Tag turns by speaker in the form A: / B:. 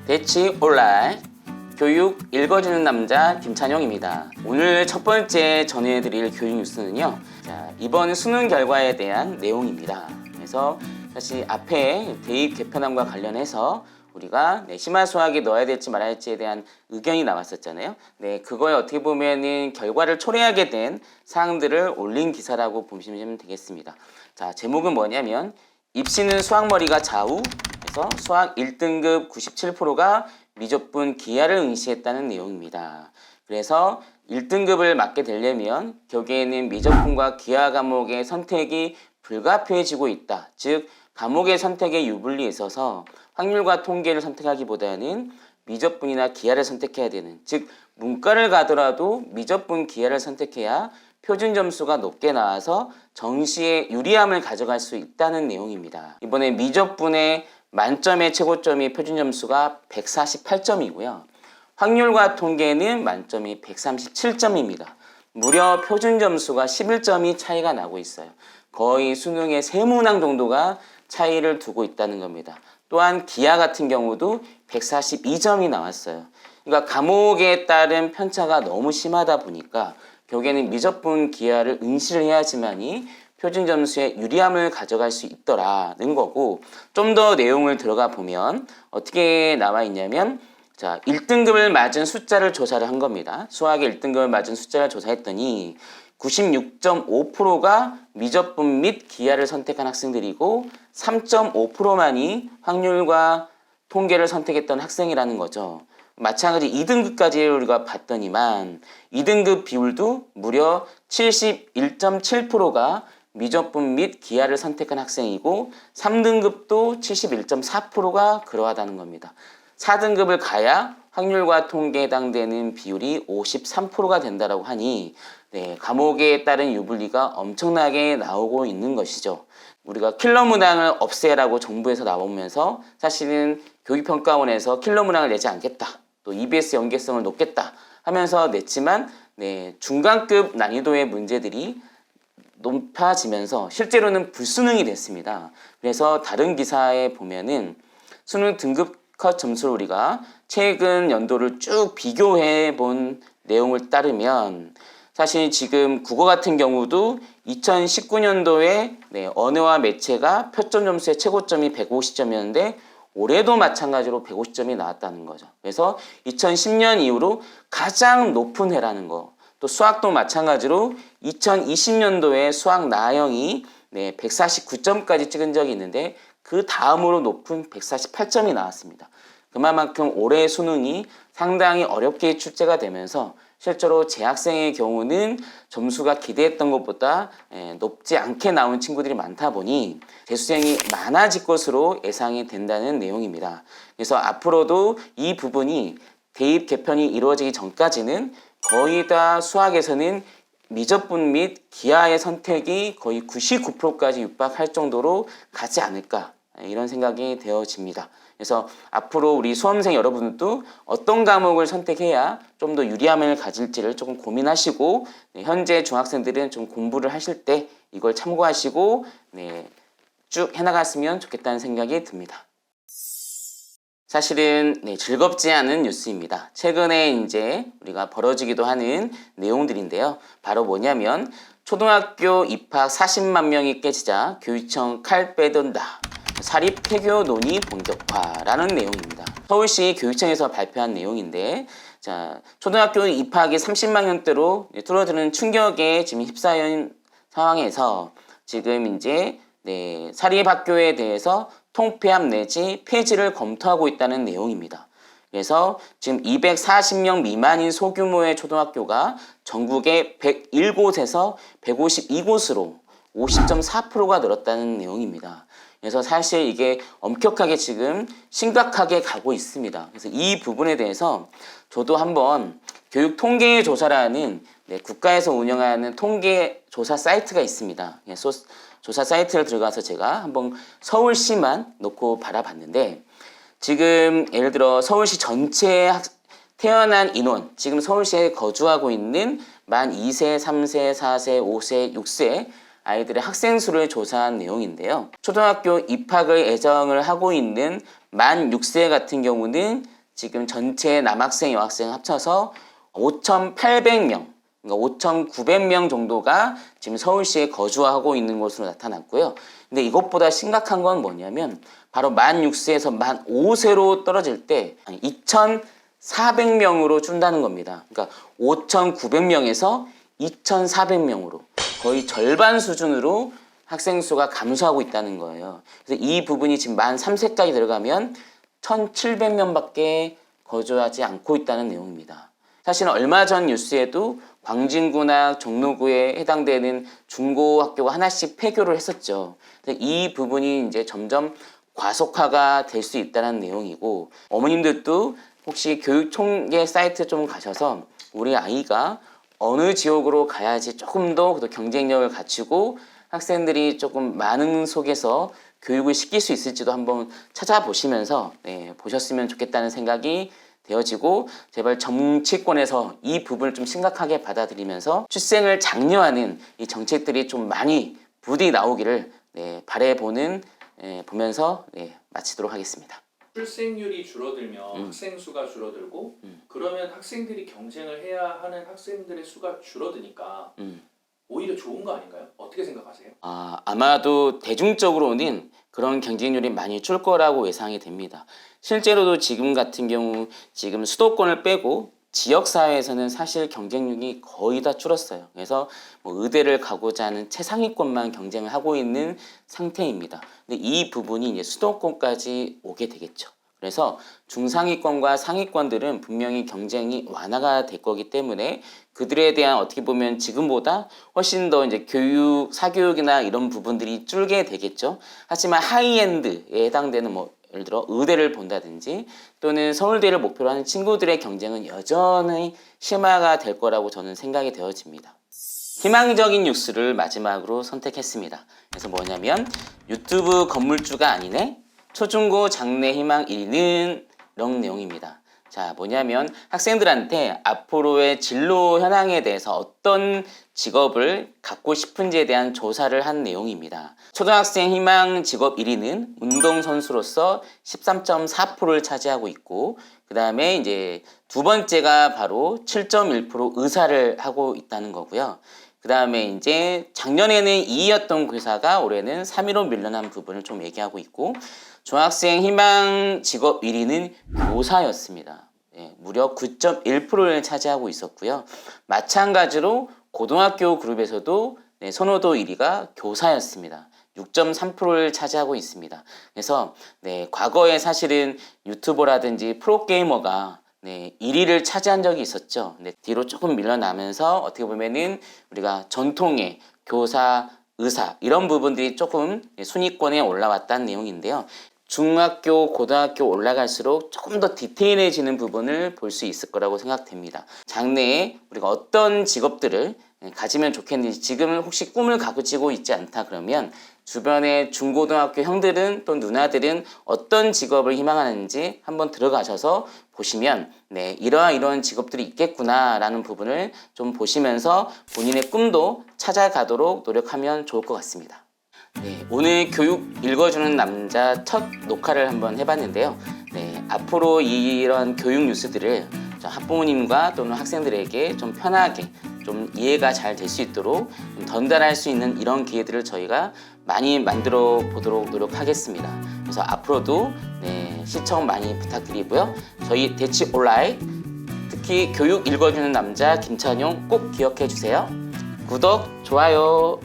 A: 대치 온라인 교육 읽어주는 남자 김찬용입니다. 오늘 첫 번째 전해드릴 교육 뉴스는요. 이번 수능 결과에 대한 내용입니다. 그래서 사실 앞에 대입 개편안과 관련해서 우리가 심화수학에 넣어야 될지 말아야 할지에 대한 의견이 나왔었잖아요. 그거에 어떻게 보면은 결과를 초래하게 된 사항들을 올린 기사라고 보시면 되겠습니다. 자, 제목은 뭐냐면 입시는 수학머리가 좌우 해서 수학 1등급 97%가 미적분 기하를 응시했다는 내용입니다. 그래서 1등급을 맞게 되려면 결국에는 미적분과 기하 과목의 선택이 불가피해지고 있다. 즉 과목의 선택에 유불리 있어서 확률과 통계를 선택하기보다는 미적분이나 기하를 선택해야 되는, 즉 문과를 가더라도 미적분 기하를 선택해야 표준 점수가 높게 나와서 정시에 유리함을 가져갈 수 있다는 내용입니다. 이번에 미적분의 만점의 최고점이 표준 점수가 148점이고요. 확률과 통계는 만점이 137점입니다. 무려 표준 점수가 11점이 차이가 나고 있어요. 거의 수능의 3문항 정도가 차이를 두고 있다는 겁니다. 또한 기하 같은 경우도 142점이 나왔어요. 그러니까 과목에 따른 편차가 너무 심하다 보니까 결국에는 미적분 기하를 응시를 해야지만이 표준 점수에 유리함을 가져갈 수 있더라는 거고, 좀 더 내용을 들어가 보면 어떻게 나와 있냐면, 자, 1등급을 맞은 숫자를 조사를 한 겁니다. 수학의 1등급을 맞은 숫자를 조사했더니 96.5%가 미적분 및 기하를 선택한 학생들이고 3.5%만이 확률과 통계를 선택했던 학생이라는 거죠. 마찬가지 2등급까지 우리가 봤더니만 2등급 비율도 무려 71.7%가 미적분 및 기하를 선택한 학생이고 3등급도 71.4%가 그러하다는 겁니다. 4등급을 가야 확률과 통계에 해당되는 비율이 53%가 된다고 하니 과목에 따른 유불리가 엄청나게 나오고 있는 것이죠. 우리가 킬러 문항을 없애라고 정부에서 나오면서 사실은 교육평가원에서 킬러 문항을 내지 않겠다, 또 EBS 연계성을 높겠다 하면서 냈지만 중간급 난이도의 문제들이 높아지면서 실제로는 불수능이 됐습니다. 그래서 다른 기사에 보면은 수능 등급 컷 점수를 우리가 최근 연도를 쭉 비교해 본 내용을 따르면 사실 지금 국어 같은 경우도 2019년도에 언어와 매체가 표점 점수의 최고점이 150점이었는데 올해도 마찬가지로 150점이 나왔다는 거죠. 그래서 2010년 이후로 가장 높은 해라는 거. 또 수학도 마찬가지로 2020년도에 수학 나형이 149점까지 찍은 적이 있는데 그 다음으로 높은 148점이 나왔습니다. 그만큼 올해 수능이 상당히 어렵게 출제가 되면서 실제로 재학생의 경우는 점수가 기대했던 것보다 높지 않게 나온 친구들이 많다 보니 재수생이 많아질 것으로 예상이 된다는 내용입니다. 그래서 앞으로도 이 부분이 대입 개편이 이루어지기 전까지는 거의 다 수학에서는 미적분 및 기하의 선택이 거의 99%까지 육박할 정도로 가지 않을까, 이런 생각이 되어집니다. 그래서 앞으로 우리 수험생 여러분도 어떤 과목을 선택해야 좀 더 유리함을 가질지를 조금 고민하시고, 현재 중학생들은 좀 공부를 하실 때 이걸 참고하시고 쭉 해나갔으면 좋겠다는 생각이 듭니다. 사실은 즐겁지 않은 뉴스입니다. 최근에 이제 우리가 벌어지기도 하는 내용들인데요. 바로 뭐냐면 초등학교 입학 40만 명이 깨지자 교육청 칼 빼든다. 사립 폐교 논의 본격화라는 내용입니다. 서울시 교육청에서 발표한 내용인데, 자, 초등학교 입학이 30만 명대로 줄어드는 충격에 지금 휩싸인 상황에서 지금 이제 사립학교에 대해서 통폐합 내지 폐지를 검토하고 있다는 내용입니다. 그래서 지금 240명 미만인 소규모의 초등학교가 전국에 101곳에서 152곳으로 50.4%가 늘었다는 내용입니다. 그래서 사실 이게 엄격하게 지금 심각하게 가고 있습니다. 그래서 이 부분에 대해서 저도 한번 교육통계조사라는 국가에서 운영하는 통계조사 사이트가 있습니다. 조사 사이트를 들어가서 제가 한번 서울시만 놓고 바라봤는데, 지금 예를 들어 서울시 전체 태어난 인원, 지금 서울시에 거주하고 있는 만 2세, 3세, 4세, 5세, 6세 아이들의 학생 수를 조사한 내용인데요. 초등학교 입학을 예정을 하고 있는 만 6세 같은 경우는 지금 전체 남학생, 여학생 합쳐서 5,800명, 그러니까 5,900명 정도가 지금 서울시에 거주하고 있는 것으로 나타났고요. 근데 이것보다 심각한 건 뭐냐면 바로 만 6세에서 만 5세로 떨어질 때 2,400명으로 준다는 겁니다. 그러니까 5,900명에서 2,400명으로 거의 절반 수준으로 학생 수가 감소하고 있다는 거예요. 그래서 이 부분이 지금 만 3세까지 들어가면 1,700명밖에 거주하지 않고 있다는 내용입니다. 사실은 얼마 전 뉴스에도 광진구나 종로구에 해당되는 중고학교가 하나씩 폐교를 했었죠. 이 부분이 이제 점점 과속화가 될 수 있다는 내용이고, 어머님들도 혹시 교육통계 사이트 좀 가셔서 우리 아이가 어느 지역으로 가야지 조금 더 경쟁력을 갖추고 학생들이 조금 많은 속에서 교육을 시킬 수 있을지도 한번 찾아보시면서 보셨으면 좋겠다는 생각이 되어지고, 제발 정치권에서 이 부분을 좀 심각하게 받아들이면서 출생을 장려하는 이 정책들이 좀 많이 부디 나오기를 보면서 마치도록 하겠습니다.
B: 출생률이 줄어들면 학생 수가 줄어들고 그러면 학생들이 경쟁을 해야 하는 학생들의 수가 줄어드니까 오히려 좋은 거 아닌가요? 어떻게 생각하세요?
A: 아마도 대중적으로는 그런 경쟁률이 많이 줄 거라고 예상이 됩니다. 실제로도 지금 같은 경우 지금 수도권을 빼고 지역사회에서는 사실 경쟁률이 거의 다 줄었어요. 그래서 의대를 가고자 하는 최상위권만 경쟁을 하고 있는 상태입니다. 근데 이 부분이 이제 수도권까지 오게 되겠죠. 그래서 중상위권과 상위권들은 분명히 경쟁이 완화가 될 거기 때문에 그들에 대한 어떻게 보면 지금보다 훨씬 더 이제 교육, 사교육이나 이런 부분들이 줄게 되겠죠. 하지만 하이엔드에 해당되는 예를 들어 의대를 본다든지 또는 서울대를 목표로 하는 친구들의 경쟁은 여전히 심화가 될 거라고 저는 생각이 되어집니다. 희망적인 뉴스를 마지막으로 선택했습니다. 그래서 뭐냐면 유튜브 건물주가 아니네? 초중고 장래 희망 1위는 이런 내용입니다. 자, 뭐냐면 학생들한테 앞으로의 진로 현황에 대해서 어떤 직업을 갖고 싶은지에 대한 조사를 한 내용입니다. 초등학생 희망 직업 1위는 운동선수로서 13.4%를 차지하고 있고, 그 다음에 이제 두 번째가 바로 7.1% 의사를 하고 있다는 거고요. 그 다음에 이제 작년에는 2위였던 교사가 올해는 3위로 밀려난 부분을 좀 얘기하고 있고, 중학생 희망 직업 1위는 교사였습니다. 무려 9.1%를 차지하고 있었고요. 마찬가지로 고등학교 그룹에서도 선호도 1위가 교사였습니다. 6.3%를 차지하고 있습니다. 그래서 과거에 사실은 유튜버라든지 프로게이머가 1위를 차지한 적이 있었죠. 뒤로 조금 밀려나면서 어떻게 보면은 우리가 전통의 교사, 의사 이런 부분들이 조금 순위권에 올라왔다는 내용인데요. 중학교, 고등학교 올라갈수록 조금 더 디테일해지는 부분을 볼 수 있을 거라고 생각됩니다. 장래에 우리가 어떤 직업들을 가지면 좋겠는지, 지금은 혹시 꿈을 가지고 있지 않다 그러면 주변의 중고등학교 형들은 또 누나들은 어떤 직업을 희망하는지 한번 들어가셔서 보시면 이러한 직업들이 있겠구나라는 부분을 좀 보시면서 본인의 꿈도 찾아가도록 노력하면 좋을 것 같습니다. 오늘 교육 읽어주는 남자 첫 녹화를 한번 해봤는데요. 앞으로 이런 교육 뉴스들을 학부모님과 또는 학생들에게 좀 편하게 좀 이해가 잘 될 수 있도록 전달할 수 있는 이런 기회들을 저희가 많이 만들어 보도록 노력하겠습니다. 그래서 앞으로도 시청 많이 부탁드리고요. 저희 대치 온라인, 특히 교육 읽어주는 남자 김찬용 꼭 기억해 주세요. 구독, 좋아요.